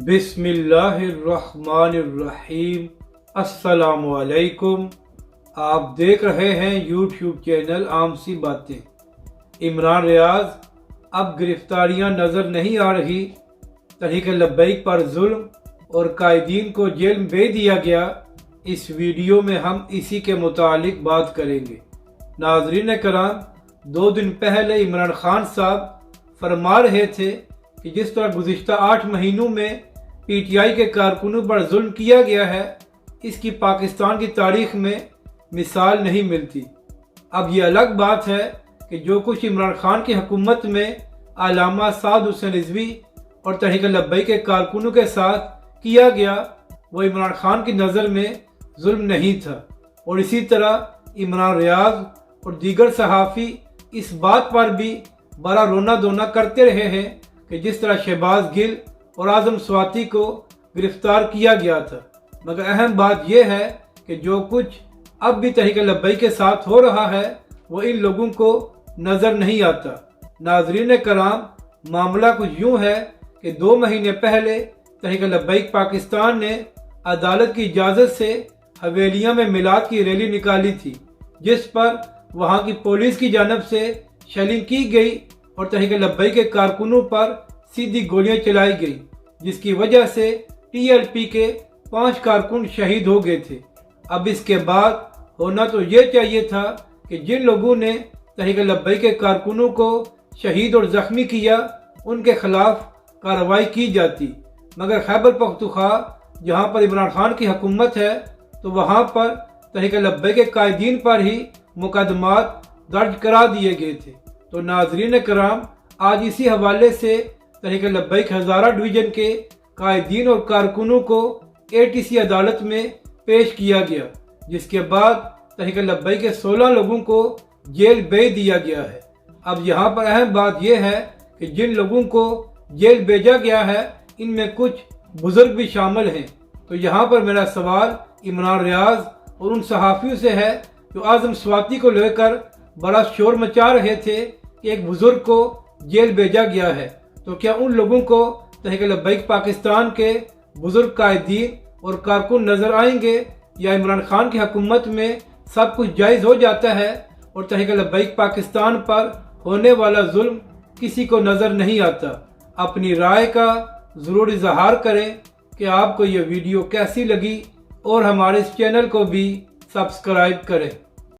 بسم اللہ الرحمن الرحیم۔ السلام علیکم۔ آپ دیکھ رہے ہیں یوٹیوب چینل عام سی باتیں۔ عمران ریاض اب گرفتاریاں نظر نہیں آ رہی، تحریک لبیک پر ظلم اور قائدین کو جیل میں بھیج دیا گیا۔ اس ویڈیو میں ہم اسی کے متعلق بات کریں گے۔ ناظرین کرام، 2 دن پہلے عمران خان صاحب فرما رہے تھے کہ جس طرح گزشتہ 8 مہینوں میں پی ٹی آئی کے کارکنوں پر ظلم کیا گیا ہے، اس کی پاکستان کی تاریخ میں مثال نہیں ملتی۔ اب یہ الگ بات ہے کہ جو کچھ عمران خان کی حکومت میں علامہ سعد حسین رضوی اور تحریک لبیک کے کارکنوں کے ساتھ کیا گیا، وہ عمران خان کی نظر میں ظلم نہیں تھا، اور اسی طرح عمران ریاض اور دیگر صحافی اس بات پر بھی بڑا رونا دھونا کرتے رہے ہیں کہ جس طرح شہباز گل اور اعظم سواتی کو گرفتار کیا گیا تھا، مگر اہم بات یہ ہے کہ جو کچھ اب بھی تحریک لبیک کے ساتھ ہو رہا ہے وہ ان لوگوں کو نظر نہیں آتا۔ ناظرین کرام، معاملہ کچھ یوں ہے کہ 2 مہینے پہلے تحریک لبیک پاکستان نے عدالت کی اجازت سے حویلیاں میں میلاد کی ریلی نکالی تھی، جس پر وہاں کی پولیس کی جانب سے شیلنگ کی گئی اور تحریک لبیک کے کارکنوں پر سیدھی گولیاں چلائی گئی، جس کی وجہ سے ٹی ایل پی کے 5 کارکن شہید ہو گئے تھے۔ اب اس کے بعد ہونا تو یہ چاہیے تھا کہ جن لوگوں نے تحریک لبیک کے کارکنوں کو شہید اور زخمی کیا ان کے خلاف کارروائی کی جاتی، مگر خیبر پختونخوا جہاں پر عمران خان کی حکومت ہے تو وہاں پر تحریک لبیک کے قائدین پر ہی مقدمات درج کرا دیے گئے تھے۔ تو ناظرین کرام، آج اسی حوالے سے تحریک لبیک ہزارہ ڈویژن کے قائدین اور کارکنوں کو اے ٹی سی عدالت میں پیش کیا گیا، جس کے بعد تحریک لبیک کے 16 لوگوں کو جیل بھیج دیا گیا ہے۔ اب یہاں پر اہم بات یہ ہے کہ جن لوگوں کو جیل بھیجا گیا ہے ان میں کچھ بزرگ بھی شامل ہیں۔ تو یہاں پر میرا سوال عمران ریاض اور ان صحافیوں سے ہے جو اعظم سواتی کو لے کر بڑا شور مچا رہے تھے کہ ایک بزرگ کو جیل بھیجا گیا ہے، تو کیا ان لوگوں کو تحریک لبیک پاکستان کے بزرگ قائدین اور کارکن نظر آئیں گے، یا عمران خان کی حکومت میں سب کچھ جائز ہو جاتا ہے اور تحریک لبیک پاکستان پر ہونے والا ظلم کسی کو نظر نہیں آتا؟ اپنی رائے کا ضرور اظہار کریں کہ آپ کو یہ ویڈیو کیسی لگی، اور ہمارے اس چینل کو بھی سبسکرائب کریں۔